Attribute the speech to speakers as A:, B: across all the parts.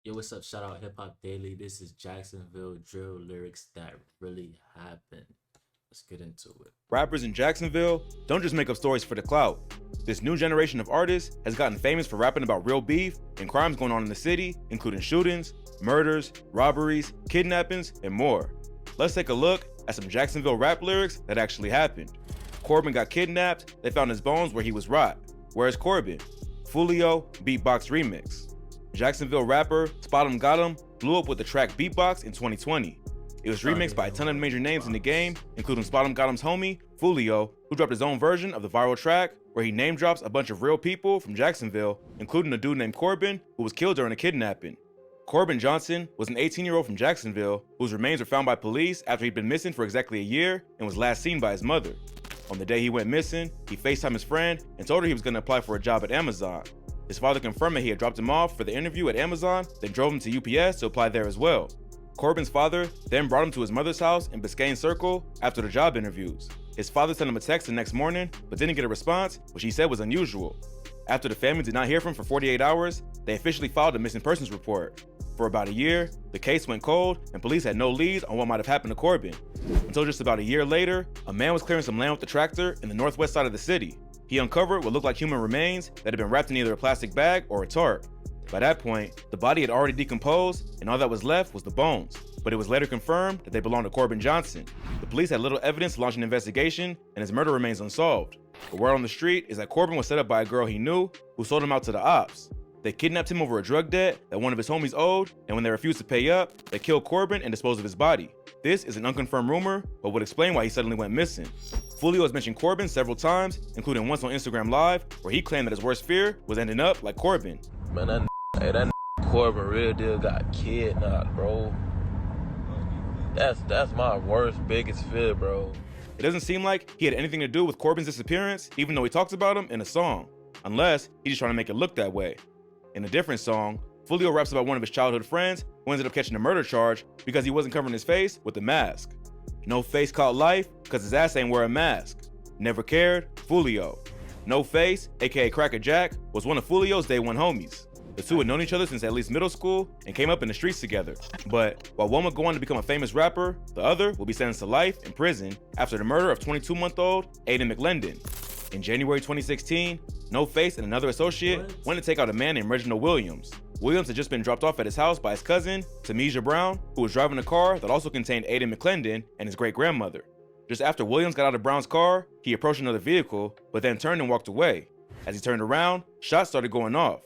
A: Yo, what's up? Shout out Hip Hop Daily. This is Jacksonville drill lyrics that really happened. Let's get into it.
B: Rappers in Jacksonville don't just make up stories for the clout. This new generation of artists has gotten famous for rapping about real beef and crimes going on in the city, including shootings, murders, robberies, kidnappings, and more. Let's take a look at some Jacksonville rap lyrics that actually happened. Corbin got kidnapped, they found his bones where he was rot. Where's Corbin? Fulio Beatbox Remix. Jacksonville rapper Spot 'em Got 'em blew up with the track Beatbox in 2020. It was remixed by a ton of major names in the game, including Spot 'em Got 'em's homie, Fulio, who dropped his own version of the viral track, where he name drops a bunch of real people from Jacksonville, including a dude named Corbin, who was killed during a kidnapping. Corbin Johnson was an 18-year-old from Jacksonville, whose remains were found by police after he'd been missing for exactly a year and was last seen by his mother. On the day he went missing, he FaceTimed his friend and told her he was going to apply for a job at Amazon. His father confirmed that he had dropped him off for the interview at Amazon, then drove him to UPS to apply there as well. Corbin's father then brought him to his mother's house in Biscayne Circle after the job interviews. His father sent him a text the next morning, but didn't get a response, which he said was unusual. After the family did not hear from him for 48 hours, they officially filed a missing persons report. For about a year, the case went cold and police had no leads on what might have happened to Corbin. Until just about a year later, a man was clearing some land with a tractor in the northwest side of the city. He uncovered what looked like human remains that had been wrapped in either a plastic bag or a tarp. By that point, the body had already decomposed and all that was left was the bones, but it was later confirmed that they belonged to Corbin Johnson. The police had little evidence to launch an investigation and his murder remains unsolved. The word on the street is that Corbin was set up by a girl he knew who sold him out to the ops. They kidnapped him over a drug debt that one of his homies owed, and when they refused to pay up, they killed Corbin and disposed of his body. This is an unconfirmed rumor, but would explain why he suddenly went missing. Fulio has mentioned Corbin several times, including once on Instagram Live, where he claimed that his worst fear was ending up like Corbin.
C: Man, that Corbin real deal got kidnapped, bro. That's my worst, biggest fear, bro.
B: It doesn't seem like he had anything to do with Corbin's disappearance, even though he talks about him in a song. Unless he's just trying to make it look that way. In a different song, Fulio raps about one of his childhood friends who ended up catching a murder charge because he wasn't covering his face with a mask. No face caught life because his ass ain't wear a mask. Never cared, Fulio. No Face, aka Cracker Jack, was one of Fulio's day one homies. The two had known each other since at least middle school and came up in the streets together. But while one would go on to become a famous rapper, the other will be sentenced to life in prison after the murder of 22-month-old Aiden McLendon. In January 2016, No Face and another associate went to take out a man named Reginald Williams. Williams had just been dropped off at his house by his cousin, Tamisia Brown, who was driving a car that also contained Aiden McLendon and his great-grandmother. Just after Williams got out of Brown's car, he approached another vehicle, but then turned and walked away. As he turned around, shots started going off.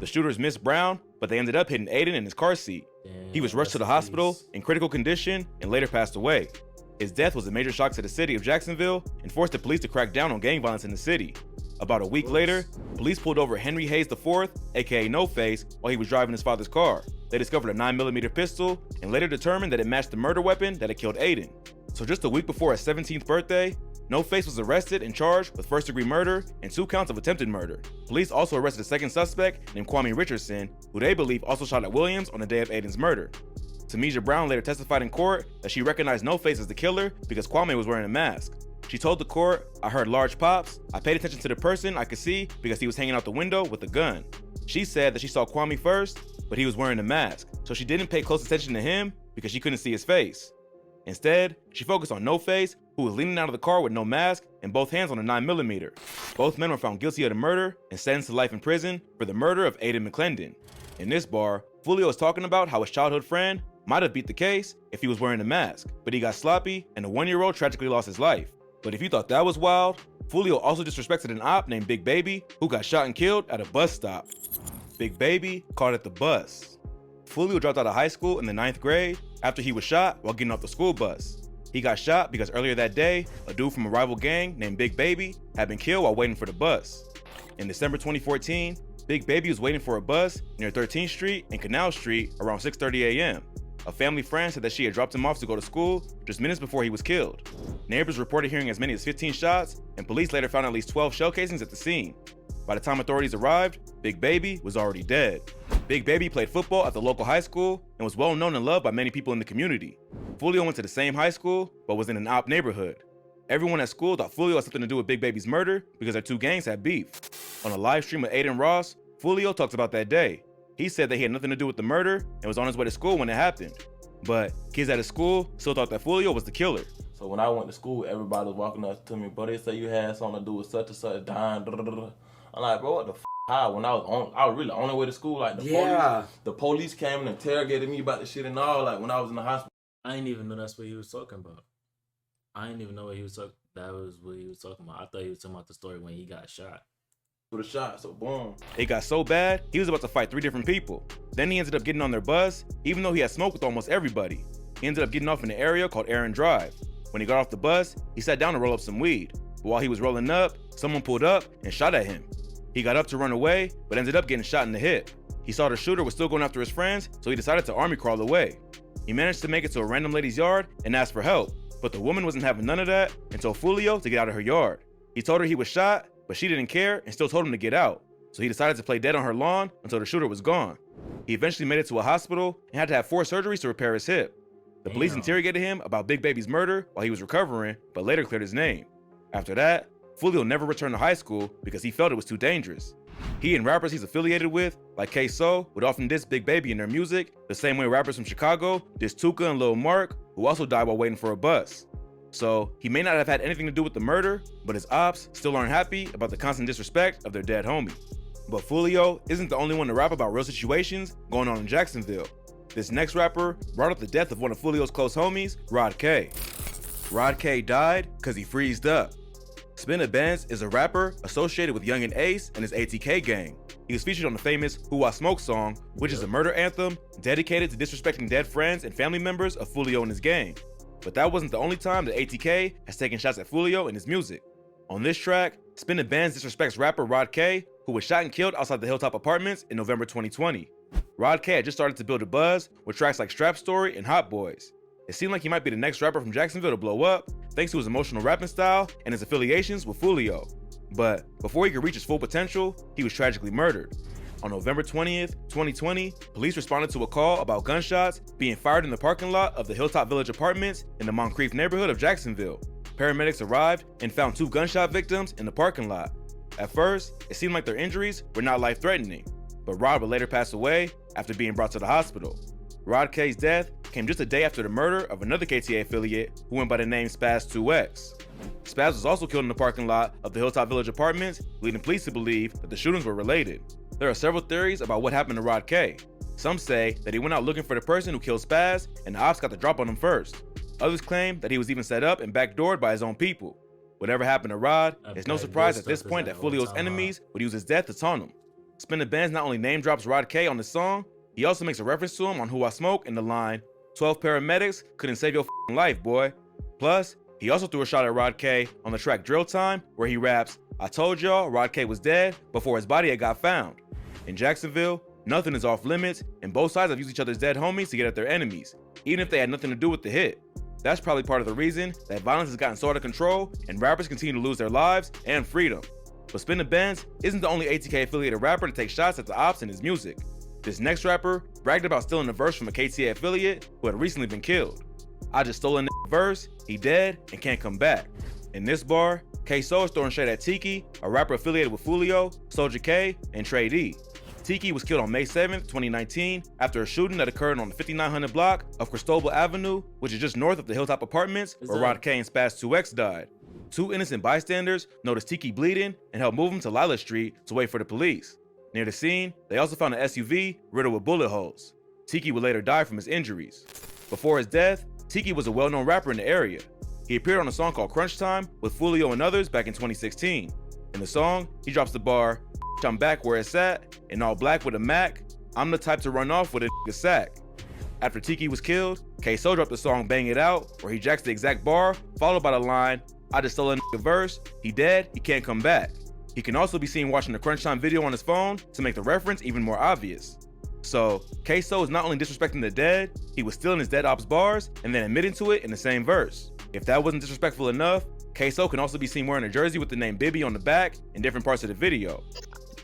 B: The shooters missed Brown, but they ended up hitting Aiden in his car seat. He was rushed to the hospital in critical condition and later passed away. His death was a major shock to the city of Jacksonville and forced the police to crack down on gang violence in the city. About a week later, police pulled over Henry Hayes IV, aka No Face, while he was driving his father's car. They discovered a 9mm pistol and later determined that it matched the murder weapon that had killed Aiden. So just a week before his 17th birthday, No Face was arrested and charged with first-degree murder and 2 counts of attempted murder. Police also arrested a second suspect named Kwame Richardson, who they believe also shot at Williams on the day of Aiden's murder. Tamisia Brown later testified in court that she recognized No Face as the killer because Kwame was wearing a mask. She told the court, "I heard large pops. I paid attention to the person I could see because he was hanging out the window with a gun." She said that she saw Kwame first, but he was wearing a mask, so she didn't pay close attention to him because she couldn't see his face. Instead, she focused on No Face, who was leaning out of the car with no mask and both hands on a 9mm. Both men were found guilty of the murder and sentenced to life in prison for the murder of Aiden McLendon. In this bar, Fulio is talking about how his childhood friend might have beat the case if he was wearing a mask, but he got sloppy and the 1-year-old tragically lost his life. But if you thought that was wild, Fulio also disrespected an op named Big Baby who got shot and killed at a bus stop. Big Baby caught at the bus. Fulio dropped out of high school in the 9th grade after he was shot while getting off the school bus. He got shot because earlier that day, a dude from a rival gang named Big Baby had been killed while waiting for the bus. In December 2014, Big Baby was waiting for a bus near 13th Street and Canal Street around 6:30 a.m. A family friend said that she had dropped him off to go to school just minutes before he was killed. Neighbors reported hearing as many as 15 shots, and police later found at least 12 shell casings at the scene. By the time authorities arrived, Big Baby was already dead. Big Baby played football at the local high school and was well known and loved by many people in the community. Fulio went to the same high school, but was in an op neighborhood. Everyone at school thought Fulio had something to do with Big Baby's murder because their two gangs had beef. On a live stream with Aiden Ross, Fulio talked about that day. he said that he had nothing to do with the murder and was on his way to school when it happened. But kids at his school still thought that Fulio was the killer.
C: So when I went to school, everybody was walking up to me, bro. They say you had something to do with such and such dying. I'm like, bro, what the f? How? When I was really on the way to school. Like the police came and interrogated me about the shit and all. Like when I was in the hospital.
A: I didn't even know that's what he was talking about. I didn't even know what he was talking. That was what he was talking about. I thought he was talking about the story when he got shot.
C: With a shot, so boom.
B: It got so bad, he was about to fight 3 different people. Then he ended up getting on their bus, even though he had smoked with almost everybody. He ended up getting off in an area called Aaron Drive. When he got off the bus, he sat down to roll up some weed. But while he was rolling up, someone pulled up and shot at him. He got up to run away, but ended up getting shot in the hip. He saw the shooter was still going after his friends, so he decided to army crawl away. He managed to make it to a random lady's yard and asked for help, but the woman wasn't having none of that and told Fulio to get out of her yard. He told her he was shot, but she didn't care and still told him to get out. So he decided to play dead on her lawn until the shooter was gone. He eventually made it to a hospital and had to have 4 surgeries to repair his hip. The police interrogated him about Big Baby's murder while he was recovering, but later cleared his name. After that, Fulio never returned to high school because he felt it was too dangerous. He and rappers he's affiliated with, like K-So, would often diss Big Baby in their music, the same way rappers from Chicago diss Tuka and Lil Mark, who also died while waiting for a bus. So he may not have had anything to do with the murder, but his ops still aren't happy about the constant disrespect of their dead homie. But Fulio isn't the only one to rap about real situations going on in Jacksonville. This next rapper brought up the death of one of Fulio's close homies, Rod K. Rod K died because he freezed up. Spinna Benz is a rapper associated with Young and Ace and his ATK gang. He was featured on the famous Who I Smoke song, which is a murder anthem dedicated to disrespecting dead friends and family members of Fulio and his gang. But that wasn't the only time that ATK has taken shots at Fulio in his music. On this track, Spinna Benz disrespects rapper Rod K, who was shot and killed outside the Hilltop Apartments in November 2020. Rod K had just started to build a buzz with tracks like Strap Story and Hot Boys. It seemed like he might be the next rapper from Jacksonville to blow up, thanks to his emotional rapping style and his affiliations with Fulio. But before he could reach his full potential, he was tragically murdered. On November 20th, 2020, police responded to a call about gunshots being fired in the parking lot of the Hilltop Village Apartments in the Moncrief neighborhood of Jacksonville. Paramedics arrived and found 2 gunshot victims in the parking lot. At first, it seemed like their injuries were not life-threatening, but Rod would later pass away after being brought to the hospital. Rod K's death came just a day after the murder of another KTA affiliate who went by the name Spaz 2X. Spaz was also killed in the parking lot of the Hilltop Village Apartments, leading police to believe that the shootings were related. There are several theories about what happened to Rod K. Some say that he went out looking for the person who killed Spaz and the ops got the drop on him first. Others claim that he was even set up and backdoored by his own people. Whatever happened to Rod, it's no surprise at this point that Fulio's enemies would use his death to taunt him. Spinna Benz not only name drops Rod K on the song, he also makes a reference to him on Who I Smoke in the line, 12 paramedics couldn't save your life, boy. Plus, he also threw a shot at Rod K on the track Drill Time, where he raps, I told y'all Rod K was dead before his body had got found. In Jacksonville, nothing is off limits, and both sides have used each other's dead homies to get at their enemies, even if they had nothing to do with the hit. That's probably part of the reason that violence has gotten so out of control and rappers continue to lose their lives and freedom. But Spinna Benz isn't the only ATK affiliated rapper to take shots at the ops in his music. This next rapper bragged about stealing a verse from a KTA affiliate who had recently been killed. I just stole a verse, he dead, and can't come back. In this bar, K-So is throwing shade at Tiki, a rapper affiliated with Fulio, Soulja K, and Trey D. Tiki was killed on May 7th, 2019, after a shooting that occurred on the 5900 block of Cristobal Avenue, which is just north of the Hilltop Apartments, where Rod K and Spaz 2X died. 2 innocent bystanders noticed Tiki bleeding and helped move him to Lila Street to wait for the police. Near the scene, they also found an SUV riddled with bullet holes. Tiki would later die from his injuries. Before his death, Tiki was a well-known rapper in the area. He appeared on a song called Crunch Time with Fulio and others back in 2016. In the song, he drops the bar, I'm back where it's at, in all black with a Mac, I'm the type to run off with a nigga sack. After Tiki was killed, K-So dropped the song Bang It Out, where he jacks the exact bar, followed by the line, I just stole a nigga verse, he dead, he can't come back. He can also be seen watching the Crunch Time video on his phone to make the reference even more obvious. So, K-So is not only disrespecting the dead, he was stealing his dead ops bars and then admitting to it in the same verse. If that wasn't disrespectful enough, K-So can also be seen wearing a jersey with the name Bibby on the back in different parts of the video.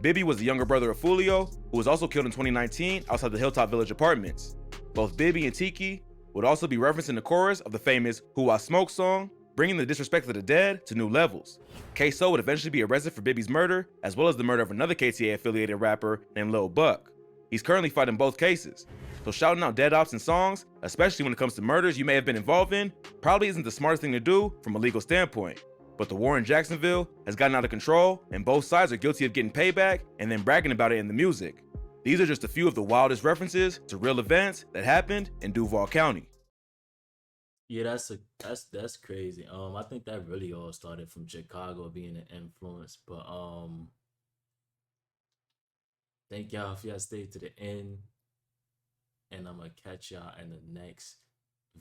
B: Bibby was the younger brother of Fulio, who was also killed in 2019 outside the Hilltop Village Apartments. Both Bibby and Tiki would also be referenced in the chorus of the famous Who I Smoke song, bringing the disrespect of the dead to new levels. K-So would eventually be arrested for Bibby's murder, as well as the murder of another KTA affiliated rapper named Lil Buck. He's currently fighting both cases. So shouting out dead ops in songs, especially when it comes to murders you may have been involved in, probably isn't the smartest thing to do from a legal standpoint. But the war in Jacksonville has gotten out of control, and both sides are guilty of getting payback and then bragging about it in the music. These are just a few of the wildest references to real events that happened in Duval County.
A: Yeah, that's crazy. I think that really all started from Chicago being an influence. But thank y'all if y'all stayed to the end. And I'm gonna catch y'all in the next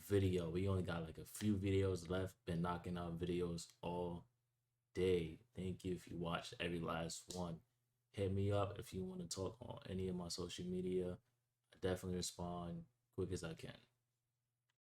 A: video. We only got like a few videos left. Been knocking out videos all day. Thank you if you watched every last one. Hit me up if you want to talk on any of my social media. I definitely respond quick as I can.